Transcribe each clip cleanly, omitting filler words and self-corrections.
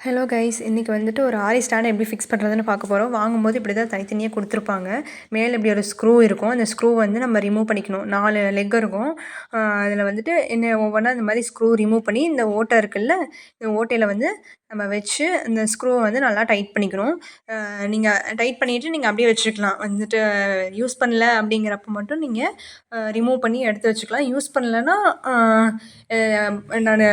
Hello guys, இன்றைக்கி வந்துட்டு ஒரு ஆரி ஸ்டாண்ட் எப்படி ஃபிக்ஸ் பண்ணுறதுன்னு பார்க்க போகிறோம். வாங்கும்போது இப்படி தான் தனித்தனியாக கொடுத்துருப்பாங்க. மேலே இப்படி ஒரு ஸ்க்ரூ இருக்கும். அந்த ஸ்க்ரூ வந்து நம்ம ரிமூவ் பண்ணிக்கணும். 4 லெக் இருக்கும். அதில் வந்துட்டு ஒவ்வொன்றா இந்த மாதிரி ஸ்க்ரூ ரிமூவ் பண்ணி இந்த ஓட்டை இருக்குல்ல, இந்த ஓட்டையில் வந்து நம்ம வச்சு இந்த ஸ்க்ரூவை வந்து நல்லா டைட் பண்ணிக்கணும். நீங்கள் டைட் பண்ணிவிட்டு நீங்கள் அப்படியே வச்சுக்கலாம். வந்துட்டு யூஸ் பண்ணல அப்படிங்கிறப்ப மட்டும் நீங்கள் ரிமூவ் பண்ணி எடுத்து வச்சுக்கலாம். யூஸ் பண்ணலன்னா நான்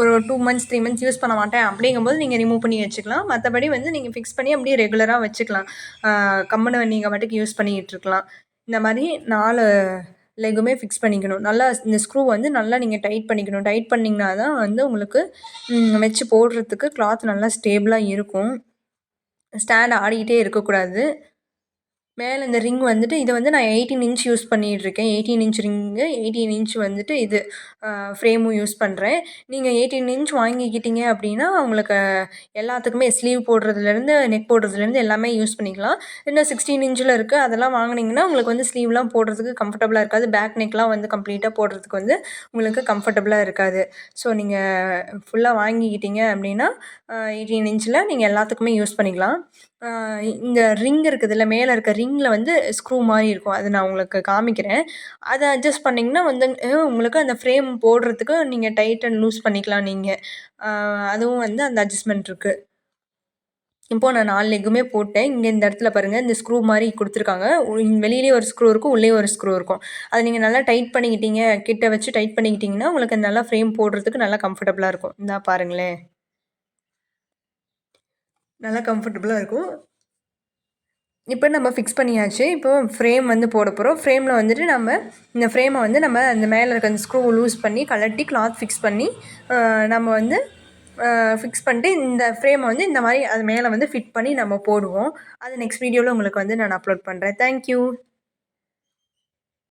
ஒரு 2 மந்த்ஸ் 3 மந்த்ஸ் யூஸ் பண்ண மாட்டேன் அப்படிங்கும்போது நீங்கள் ரிமூவ் பண்ணி வச்சுக்கலாம். மற்றபடி வந்து நீங்கள் ஃபிக்ஸ் பண்ணி அப்படியே ரெகுலராக வச்சுக்கலாம். கம்முன்னு நீங்கள் பாட்டுக்கு யூஸ் பண்ணிக்கிட்டு இருக்கலாம். இந்த மாதிரி 4 லெக்குமே ஃபிக்ஸ் பண்ணிக்கணும். நல்லா இந்த ஸ்க்ரூ வந்து நல்லா நீங்கள் டைட் பண்ணிக்கணும். டைட் பண்ணிங்கன்னா தான் வந்து உங்களுக்கு வச்சு போடுறதுக்கு கிளாத் நல்லா ஸ்டேபிளாக இருக்கும். ஸ்டாண்ட் ஆடிக்கிட்டே இருக்கக்கூடாது. மேலே இந்த ரிங் வந்துட்டு இதை வந்து நான் 18 இன்ச் யூஸ் பண்ணிகிட்ருக்கேன். 18 இன்ச் ரிங்கு, 18 இன்ச் வந்துட்டு இது ஃப்ரேமும் யூஸ் பண்ணுறேன். நீங்கள் 18 இன்ச் வாங்கிக்கிட்டீங்க அப்படின்னா உங்களுக்கு எல்லாத்துக்குமே ஸ்லீவ் போடுறதுலேருந்து நெக் போடுறதுலேருந்து எல்லாமே யூஸ் பண்ணிக்கலாம். இன்னும் 16 இன்ச்சில் இருக்குது. அதெல்லாம் வாங்கினீங்கன்னா உங்களுக்கு வந்து ஸ்லீவ்லாம் போடுறதுக்கு கம்ஃபர்டபுளாக இருக்காது. பேக் நெக்லாம் வந்து கம்ப்ளீட்டாக போடுறதுக்கு வந்து உங்களுக்கு கம்ஃபர்டபுளாக இருக்காது. ஸோ நீங்கள் ஃபுல்லாக வாங்கிக்கிட்டீங்க அப்படின்னா 18 இன்ச்சில் நீங்கள் எல்லாத்துக்குமே யூஸ் பண்ணிக்கலாம். இந்த ரிங் இருக்குதுல்ல, மேலே இருக்க ரிங்கில் வந்து ஸ்க்ரூ மாதிரி இருக்கும். அதை நான் உங்களுக்கு காமிக்கிறேன். அதை அட்ஜஸ்ட் பண்ணிங்கன்னா வந்து உங்களுக்கு அந்த ஃப்ரேம் போடுறதுக்கு நீங்கள் டைட் அண்ட் லூஸ் பண்ணிக்கலாம் நீங்கள். அதுவும் வந்து அந்த அட்ஜஸ்ட்மெண்ட் இருக்குது. இப்போது நான் 4 லெக்குமே போட்டேன். இங்கே இந்த இடத்துல பாருங்கள், இந்த ஸ்க்ரூ மாதிரி கொடுத்துருக்காங்க. வெளியிலேயே ஒரு ஸ்க்ரூ இருக்கும், உள்ளே ஒரு ஸ்க்ரூ இருக்கும். அதை நீங்கள் நல்லா டைட் பண்ணிக்கிட்டீங்க, கிட்ட வச்சு டைட் பண்ணிக்கிட்டிங்கன்னா உங்களுக்கு நல்லா ஃப்ரேம் போடுறதுக்கு நல்லா கம்ஃபர்டபுளாக இருக்கும். இந்தா பாருங்களேன், நல்லா கம்ஃபர்டபுளாக இருக்கும். இப்போ நம்ம ஃபிக்ஸ் பண்ணியாச்சு. இப்போ ஃப்ரேம் வந்து போட போகிறோம். ஃப்ரேமில் வந்துட்டு நம்ம இந்த ஃப்ரேமை வந்து நம்ம அந்த மேலே இருக்க அந்த ஸ்க்ரூ லூஸ் பண்ணி கழட்டி கிளாத் ஃபிக்ஸ் பண்ணி நம்ம வந்து ஃபிக்ஸ் பண்ணிட்டு இந்த ஃப்ரேமை வந்து இந்த மாதிரி அது மேலே வந்து ஃபிட் பண்ணி நம்ம போடுவோம். அது நெக்ஸ்ட் வீடியோவில் உங்களுக்கு வந்து நான் அப்லோட் பண்ணுறேன். தேங்க்யூ.